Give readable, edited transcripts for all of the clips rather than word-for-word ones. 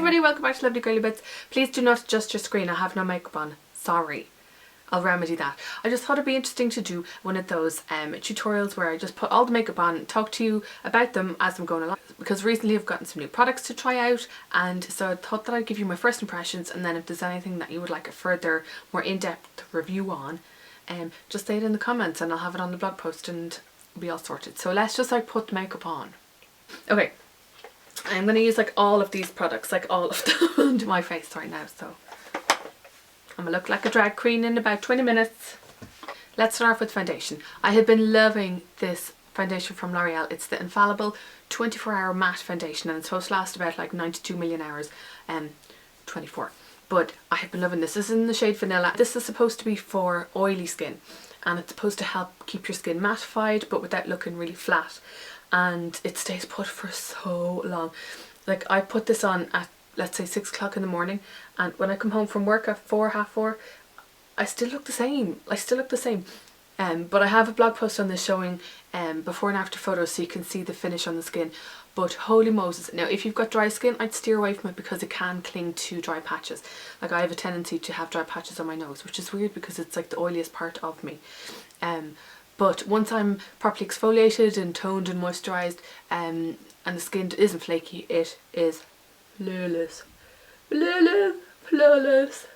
everybody, welcome back to Lovely Girlie Bits. Please do not adjust your screen, I have no makeup on. Sorry. I'll remedy that. I just thought it'd be interesting to do one of those tutorials where I just put all the makeup on and talk to you about them as I'm going along. Because recently I've gotten some new products to try out, and so I thought that I'd give you my first impressions, and then if there's anything that you would like a further, more in-depth review on, just say it in the comments and I'll have it on the blog post and it'll be all sorted. So let's just like put the makeup on. Okay. I'm going to use like all of these products, like all of them onto my face right now, so I'm going to look like a drag queen in about 20 minutes. Let's start off with foundation. I have been loving this foundation from L'Oreal. It's the Infallible 24-hour matte foundation, and it's supposed to last about like 92 million hours, 24. But I have been loving this. This is in the shade Vanilla. This is supposed to be for oily skin, and it's supposed to help keep your skin mattified but without looking really flat. And it stays put for so long. Like I put this on at, let's say, 6 o'clock in the morning, and when I come home from work at 4, half 4, I still look the same. But I have a blog post on this showing before and after photos so you can see the finish on the skin. But holy Moses, now if you've got dry skin, I'd steer away from it because it can cling to dry patches. Like I have a tendency to have dry patches on my nose, which is weird because it's like the oiliest part of me. But once I'm properly exfoliated and toned and moisturised, and the skin isn't flaky, it is flawless. Flawless.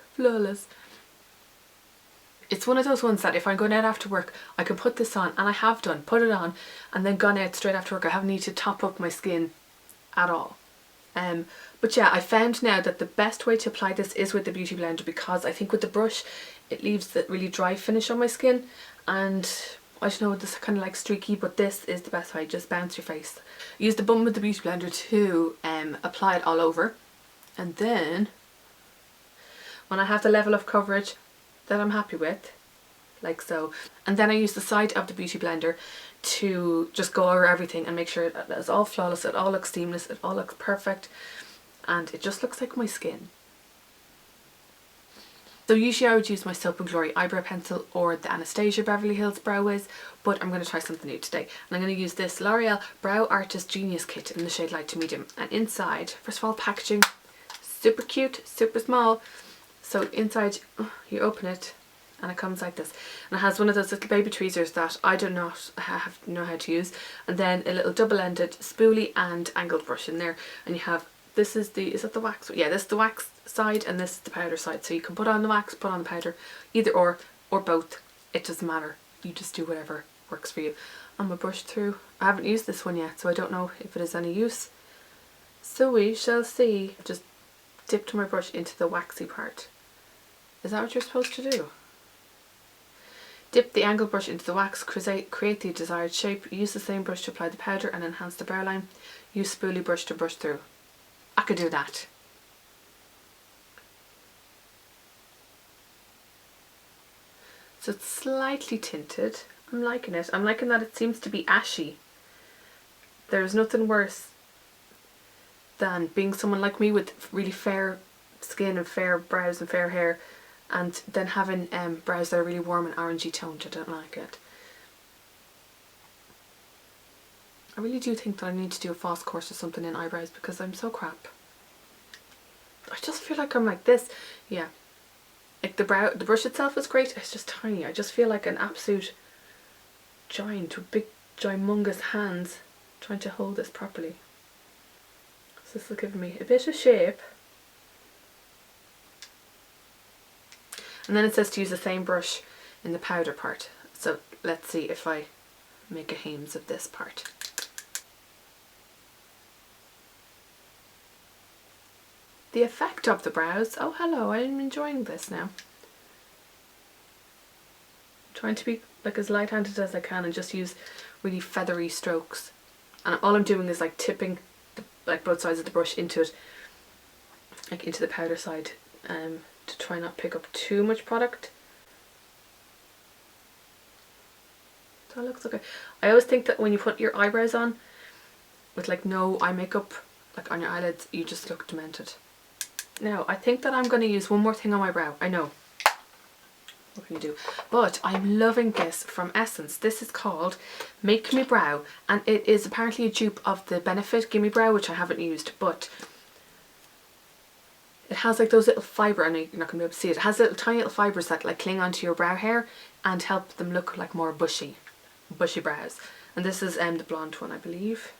It's one of those ones that if I'm going out after work, I can put this on, and I have done, put it on, and then gone out straight after work. I haven't needed to top up my skin at all. But yeah, I found now that the best way to apply this is with the Beauty Blender, because I think with the brush, it leaves that really dry finish on my skin, and I don't know, this is kind of like streaky, but this is the best way. Just bounce your face. Use the button with the Beauty Blender to apply it all over, and then when I have the level of coverage that I'm happy with, like so, and then I use the side of the Beauty Blender to just go over everything and make sure that it's all flawless, it all looks seamless, it all looks perfect, and it just looks like my skin. So usually I would use my Soap & Glory eyebrow pencil or the Anastasia Beverly Hills Brow Wiz, but I'm going to try something new today. And I'm going to use this L'Oreal Brow Artist Genius Kit in the shade Light to Medium. And inside, first of all, packaging, super cute, super small. So inside, you open it and it comes like this. And it has one of those little baby tweezers that I do not know how to use. And then a little double-ended spoolie and angled brush in there. And you have, this is the, is that the wax? Yeah, this is the wax side and this is the powder side, so you can put on the wax, put on the powder, either or both, it doesn't matter, you just do whatever works for you. I'm gonna brush through. I haven't used this one yet, so I don't know if it is any use, so we shall see. Just dipped my brush into the waxy part. Is that what you're supposed to do? Dip the angled brush into the wax, create the desired shape, use the same brush to apply the powder and enhance the brow line, use spoolie brush to brush through. I could do that. So it's slightly tinted. I'm liking it. I'm liking that it seems to be ashy. There's nothing worse than being someone like me with really fair skin and fair brows and fair hair, and then having brows that are really warm and orangey toned. I don't like it. I really do think that I need to do a fast course or something in eyebrows because I'm so crap. I just feel like I'm like this. Yeah. Like the brush itself is great, it's just tiny. I just feel like an absolute giant with big, gimongous hands trying to hold this properly. So this will give me a bit of shape. And then it says to use the same brush in the powder part. So let's see if I make a hames of this part. The effect of the brows. Oh hello, I'm enjoying this now. I'm trying to be like as light-handed as I can and just use really feathery strokes. And all I'm doing is like tipping like both sides of the brush into it, like into the powder side, to try not pick up too much product. That looks okay. I always think that when you put your eyebrows on with like no eye makeup, like on your eyelids, you just look demented. Now, I think that I'm going to use one more thing on my brow. I know. What can you do? But I'm loving this from Essence. This is called Make Me Brow, and it is apparently a dupe of the Benefit Gimme Brow, which I haven't used, but it has like those little fibre, and you're not going to be able to see it. It has little tiny little fibres that like cling onto your brow hair and help them look like more bushy brows. And this is the blonde one, I believe.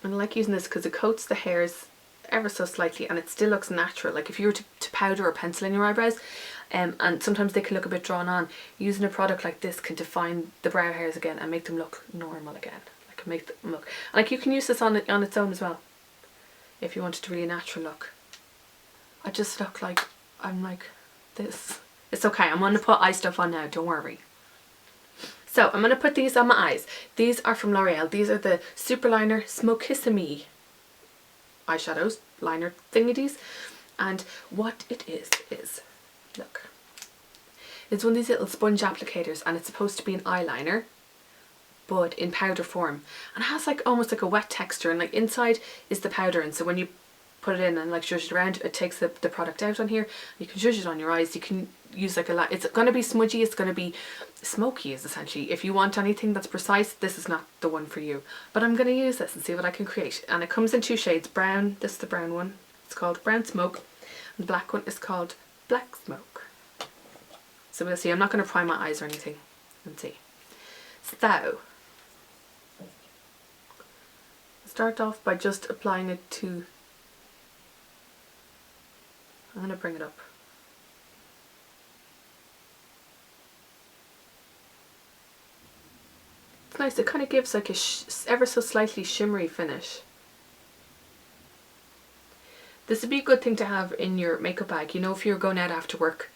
And I like using this because it coats the hairs ever so slightly and it still looks natural. Like if you were to powder or pencil in your eyebrows, and sometimes they can look a bit drawn on, using a product like this can define the brow hairs again and make them look normal again. Like make them look, like you can use this on its own as well if you wanted to really natural look. I just look like I'm like this. It's okay, I'm going to put eye stuff on now, don't worry. So I'm going to put these on my eyes. These are from L'Oreal. These are the Superliner Smokissime eyeshadows, liner thingies. And what it is, look. It's one of these little sponge applicators and it's supposed to be an eyeliner, but in powder form. And it has like almost like a wet texture, and like inside is the powder, and so when you put it in and like zhuzh it around, it takes the product out on here. You can zhuzh it on your eyes. You can use like a lot. It's going to be smudgy, it's going to be smoky is essentially. If you want anything that's precise, this is not the one for you. But I'm going to use this and see what I can create. And it comes in 2 shades. Brown, this is the brown one. It's called Brown Smoke. And the black one is called Black Smoke. So we'll see. I'm not going to prime my eyes or anything. Let's see. So, start off by just applying it to, I'm going to bring it up. It's nice, it kind of gives like a ever so slightly shimmery finish. This would be a good thing to have in your makeup bag, you know, if you're going out after work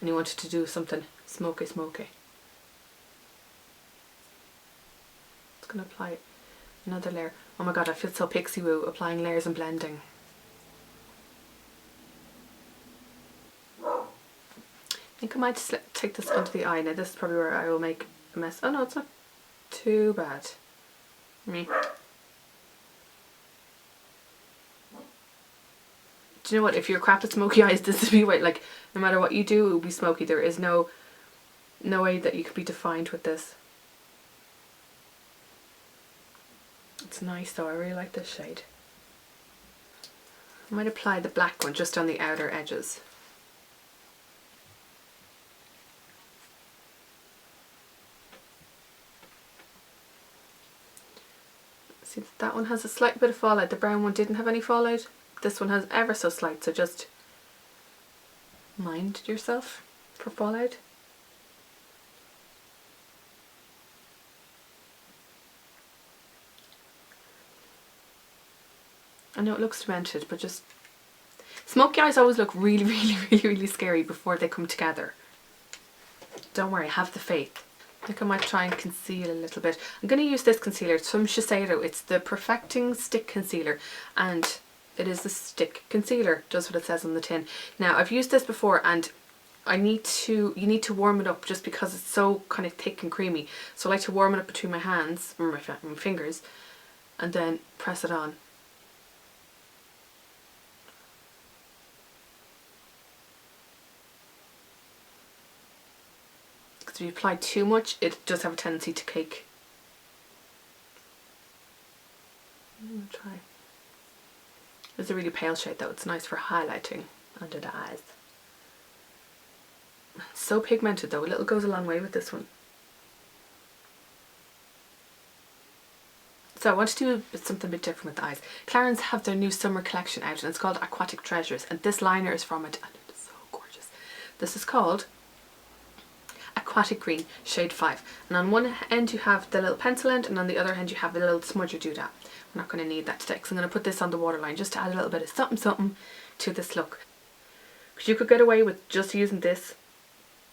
and you wanted to do something smoky. Just going to apply another layer. Oh my god, I feel so pixie woo applying layers and blending. I think I might just take this onto the eye. Now this is probably where I will make a mess. Oh no, it's not too bad. Me. Do you know what? If you're crap at smoky eyes, this would be way, like, no matter what you do, it will be smoky. There is no way that you could be defined with this. It's nice though, I really like this shade. I might apply the black one just on the outer edges. See, that one has a slight bit of fallout. The brown one didn't have any fallout. This one has ever so slight, so just mind yourself for fallout. I know it looks demented, but just smoky eyes always look really scary before they come together. Don't worry, have the faith. I think I might try and conceal a little bit. I'm going to use this concealer. It's from Shiseido. It's the Perfecting Stick Concealer, and it is the stick concealer, does what it says on the tin. Now I've used this before, and you need to warm it up just because it's so kind of thick and creamy. So I like to warm it up between my hands, or my fingers, and then press it on. If you apply too much, it does have a tendency to cake. I'm going to try. It's a really pale shade though, it's nice for highlighting under the eyes. It's so pigmented though, a little goes a long way with this one. So I want to do something a bit different with the eyes. Clarins have their new summer collection out and it's called Aquatic Treasures, and this liner is from it and it is so gorgeous. This is called Aquatic Green, shade 5. And on one end you have the little pencil end, and on the other end you have the little smudger doodad. We're not going to need that today because I'm going to put this on the waterline just to add a little bit of something to this look. Because you could get away with just using this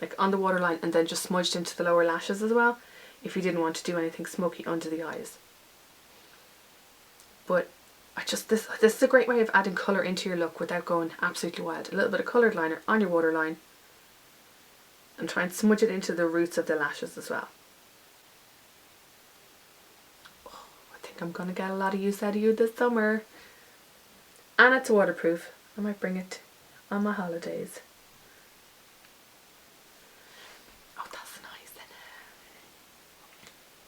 like on the waterline and then just smudged into the lower lashes as well, if you didn't want to do anything smoky under the eyes. But this is a great way of adding colour into your look without going absolutely wild. A little bit of coloured liner on your waterline, and try and smudge it into the roots of the lashes as well. Oh, I think I'm going to get a lot of use out of you this summer. And it's waterproof. I might bring it on my holidays. Oh, that's nice.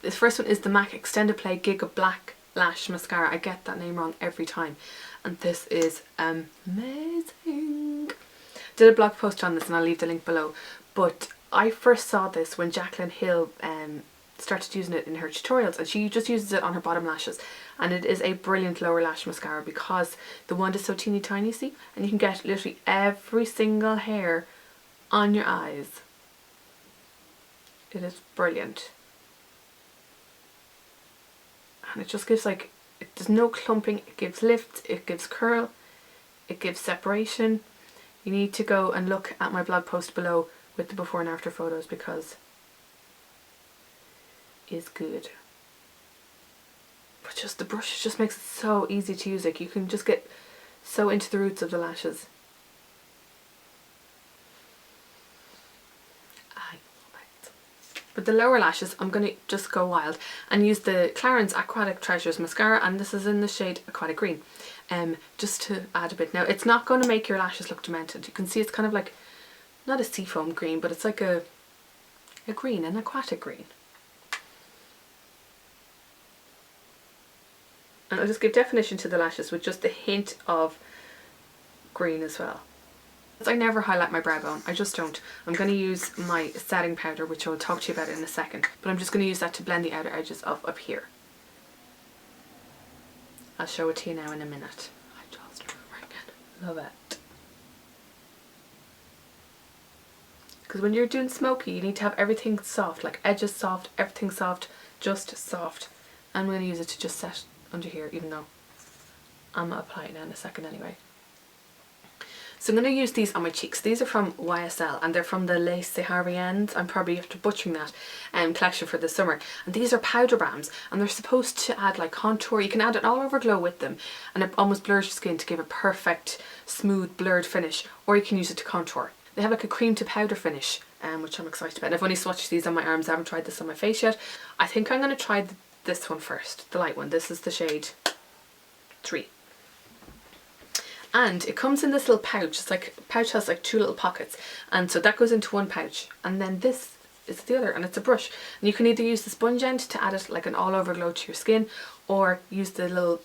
This first one is the MAC Extended Play Gigablack Lash mascara. I get that name wrong every time, and this is amazing. Did a blog post on this and I'll leave the link below, but I first saw this when Jaclyn Hill started using it in her tutorials, and she just uses it on her bottom lashes, and it is a brilliant lower lash mascara because the wand is so teeny tiny, see, and you can get literally every single hair on your eyes. It is brilliant, and it just gives like, there's no clumping, it gives lift, it gives curl, it gives separation. You need to go and look at my blog post below with the before and after photos because it's good. But just the brush just makes it so easy to use. Like, you can just get so into the roots of the lashes. But the lower lashes, I'm going to just go wild and use the Clarins Aquatic Treasures mascara, and this is in the shade Aquatic Green, just to add a bit. Now, it's not going to make your lashes look demented. You can see it's kind of like, not a seafoam green, but it's like a green, an aquatic green. And I'll just give definition to the lashes with just a hint of green as well. I never highlight my brow bone, I just don't. I'm going to use my setting powder, which I'll talk to you about in a second, but I'm just going to use that to blend the outer edges of up here. I'll show it to you now in a minute. I just freaking love it. Because when you're doing smoky, you need to have everything soft, like edges soft, everything soft, just soft. I'm going to use it to just set under here, even though I'm going to apply it now in a second anyway. So I'm going to use these on my cheeks. These are from YSL and they're from the Les Sahariennes. I'm probably after butchering that collection for the summer. And these are powder balms and they're supposed to add like contour. You can add an all over glow with them and it almost blurs your skin to give a perfect smooth blurred finish, or you can use it to contour. They have like a cream to powder finish, which I'm excited about. And I've only swatched these on my arms. I haven't tried this on my face yet. I think I'm going to try this one first, the light one. This is the shade 3. And it comes in this little pouch. It's like, pouch has like 2 little pockets, and so that goes into one pouch, and then this is the other, and it's a brush, and you can either use the sponge end to add it like an all over glow to your skin, or use the little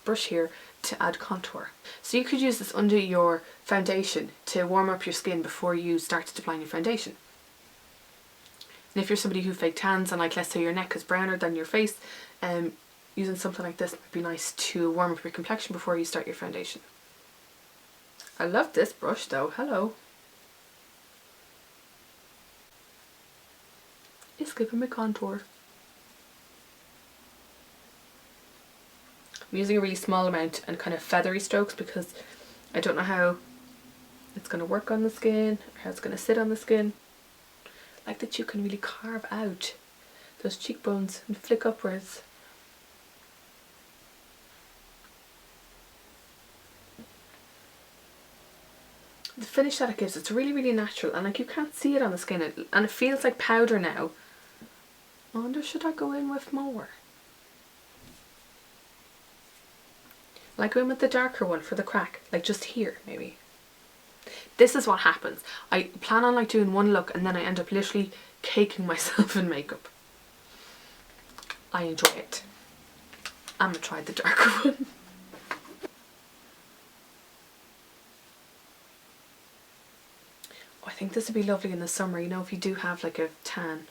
brush here to add contour. So you could use this under your foundation to warm up your skin before you start applying your foundation. And if you're somebody who fake tans and like, let's say your neck is browner than your face, using something like this would be nice to warm up your complexion before you start your foundation. I love this brush though, hello. It's giving me contour. I'm using a really small amount and kind of feathery strokes because I don't know how it's going to work on the skin, or how it's going to sit on the skin. I like that you can really carve out those cheekbones and flick upwards. The finish that it gives, it's really, really natural, and like you can't see it on the skin, and it feels like powder now. I wonder, should I go in with more? Like go in with the darker one for the crack, like just here maybe. This is what happens. I plan on like doing one look and then I end up literally caking myself in makeup. I enjoy it. I'm gonna try the darker one. I think this would be lovely in the summer, you know, if you do have like a tan,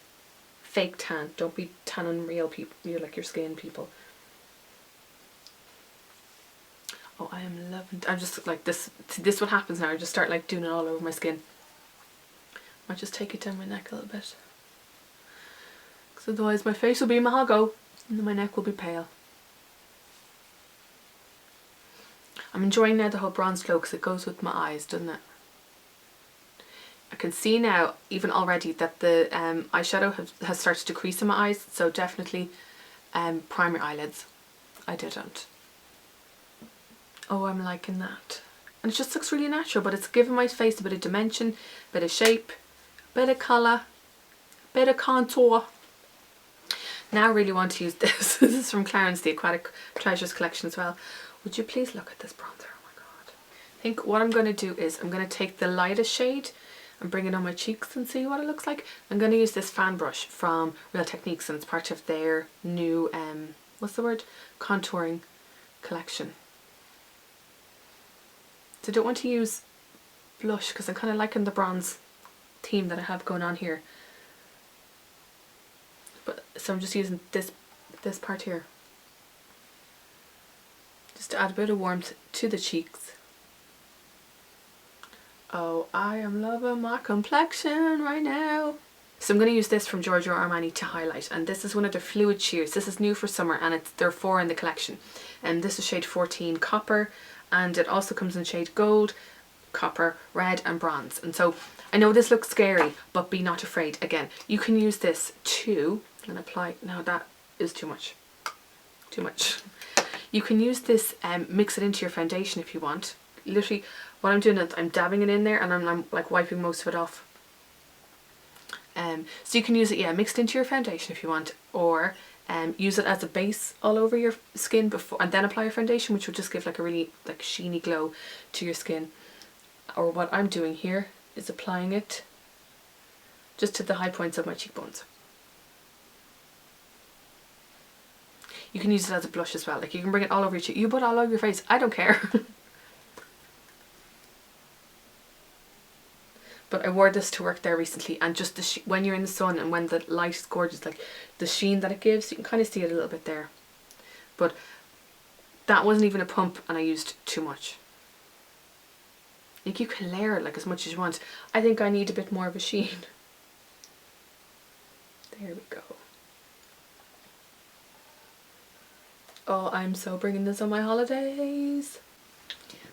fake tan. Don't be tanning real people, you're like your skin people. Oh, I am loving, I'm just like this what happens now, I just start like doing it all over my skin. Might just take it down my neck a little bit, because otherwise my face will be mahogany and then my neck will be pale. I'm enjoying now the whole bronze glow because it goes with my eyes, doesn't it? I can see now, even already, that the eyeshadow has started to crease in my eyes, so definitely prime your eyelids. I didn't. Oh, I'm liking that. And it just looks really natural, but it's giving my face a bit of dimension, a bit of shape, a bit of colour, a bit of contour. Now I really want to use this. This is from Clarins, the Aquatic Treasures collection as well. Would you please look at this bronzer? Oh my god. I think what I'm going to do is I'm going to take the lightest shade and bring it on my cheeks and see what it looks like. I'm going to use this fan brush from Real Techniques, and it's part of their new what's the word? Contouring collection. So I don't want to use blush because I'm kind of liking the bronze theme that I have going on here. But so I'm just using this part here, just to add a bit of warmth to the cheeks. Oh, I am loving my complexion right now. So I'm going to use this from Giorgio Armani to highlight, and this is one of the fluid sheers. This is new for summer, and there are 4 in the collection. And this is shade 14 Copper, and it also comes in shade Gold, Copper, Red and Bronze. And so I know this looks scary, but be not afraid. Again, you can use this to, and apply, no, that is too much. Too much. You can use this and mix it into your foundation if you want. Literally, what I'm doing is I'm dabbing it in there, and I'm like wiping most of it off. So you can use it, yeah, mixed into your foundation if you want, or use it as a base all over your skin before, and then apply your foundation, which will just give like a really like sheeny glow to your skin. Or what I'm doing here is applying it just to the high points of my cheekbones. You can use it as a blush as well. Like you can bring it all over your cheek. You put it all over your face. I don't care. But I wore this to work there recently, and just the when you're in the sun and when the light is gorgeous, like the sheen that it gives, you can kind of see it a little bit there. But that wasn't even a pump, and I used too much. Like you can layer it like as much as you want. I think I need a bit more of a sheen. There we go. Oh, I'm so bringing this on my holidays.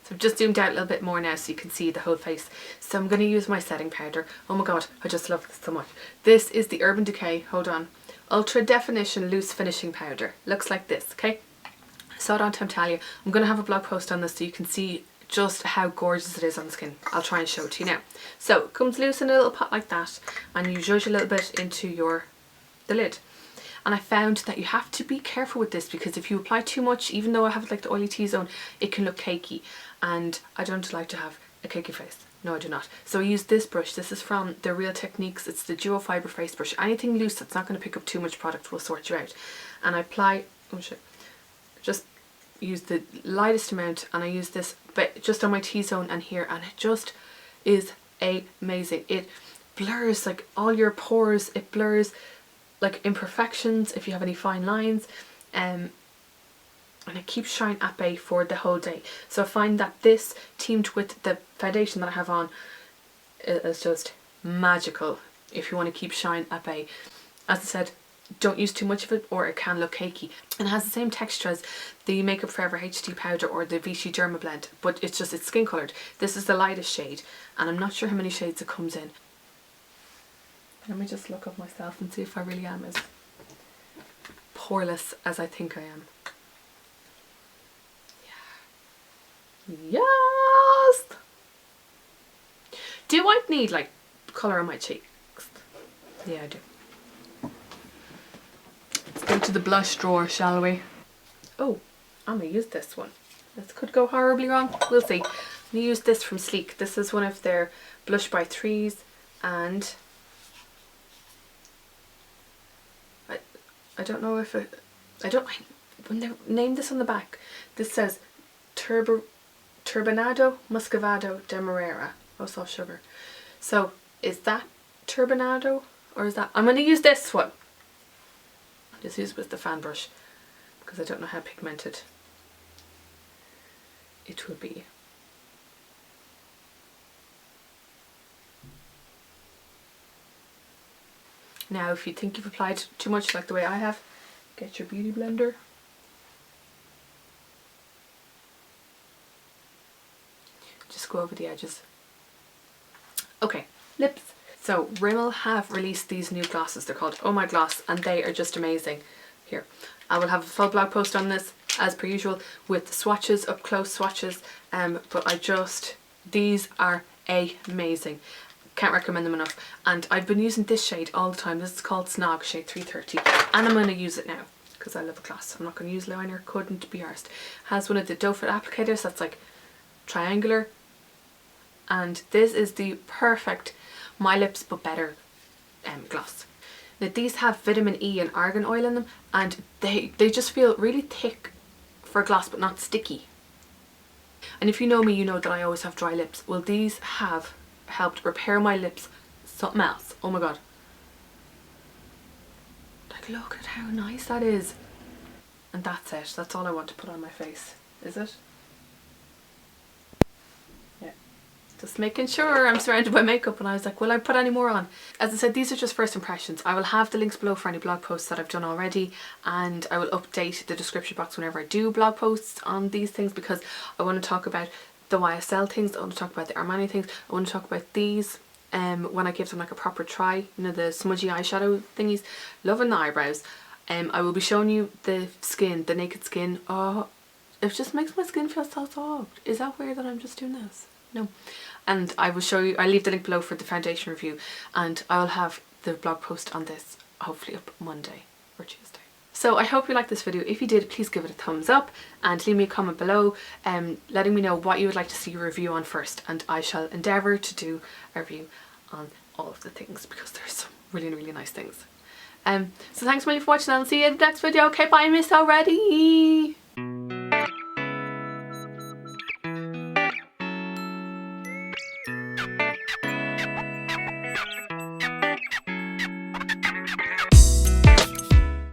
So I've just zoomed out a little bit more now so you can see the whole face. So I'm going to use my setting powder. Oh my god, I just love this so much. This is the Urban Decay, hold on, Ultra Definition Loose Finishing Powder. Looks like this, okay? So on Temptalia. I'm going to have a blog post on this so you can see just how gorgeous it is on the skin. I'll try and show it to you now. So it comes loose in a little pot like that, and you zhuzh a little bit into the lid. And I found that you have to be careful with this, because if you apply too much, even though I have like the oily T-zone, it can look cakey, and I don't like to have a cakey face. No, I do not. So I use this brush. This is from the Real Techniques. It's the Duo Fiber Face Brush. Anything loose that's not going to pick up too much product will sort you out. And I apply, oh shit, just use the lightest amount, and I use this but just on my T-zone and here, and it just is amazing. It blurs like all your pores. It blurs like imperfections if you have any fine lines, and it keeps shine at bay for the whole day. So I find that this teamed with the foundation that I have on is just magical if you want to keep shine at bay. As I said, don't use too much of it or it can look cakey. And it has the same texture as the Makeup Forever HD powder or the Vichy Derma blend, but it's skin coloured. This is the lightest shade, and I'm not sure how many shades it comes in. Let me just look up myself and see if I really am as poreless as I think I am. Yeah. Yes! Do I need like colour on my cheeks? Yeah, I do. Let's go to the blush drawer, shall we? Oh, I'm going to use this one. This could go horribly wrong. We'll see. I'm going to use this from Sleek. This is one of their Blush by Threes, and I don't know if it, when they name this on the back, this says Turbinado, Muscavado, Demerera. Oh, soft sugar. So is that Turbinado, or is that, I'm going to use this one. I'll just use it with the fan brush because I don't know how pigmented it will be. Now if you think you've applied too much like the way I have, get your beauty blender. Just go over the edges. Okay, lips. So Rimmel have released these new glosses. They're called Oh My Gloss, and they are just amazing. Here, I will have a full blog post on this as per usual with swatches, up close swatches, but these are amazing. Can't recommend them enough. And I've been using this shade all the time. This is called Snog, shade 330, and I'm going to use it now because I love a gloss. I'm not going to use liner, couldn't be arsed. Has one of the doe foot applicators that's like triangular, and this is the perfect My Lips but better gloss. Now these have vitamin E and argan oil in them, and they just feel really thick for a gloss but not sticky. And if you know me, you know that I always have dry lips. Well, these have helped repair my lips something else. Oh my god. Like, look at how nice that is. And that's it. That's all I want to put on my face. Is it? Yeah. Just making sure. I'm surrounded by makeup and I was like, will I put any more on? As I said, these are just first impressions. I will have the links below for any blog posts that I've done already, and I will update the description box whenever I do blog posts on these things, because I want to talk about the YSL things, I want to talk about the Armani things, I want to talk about these when I give them like a proper try, you know, the smudgy eyeshadow thingies. Loving the eyebrows. I will be showing you the skin, the naked skin. Oh, it just makes my skin feel so soft. Is that weird that I'm just doing this? No. And I will show you, I'll leave the link below for the foundation review, and I'll have the blog post on this hopefully up Monday or Tuesday. So I hope you liked this video. If you did, please give it a thumbs up and leave me a comment below letting me know what you would like to see a review on first, and I shall endeavour to do a review on all of the things, because there's some really, really nice things. So thanks a million for watching, and I'll see you in the next video. Okay, bye, miss already.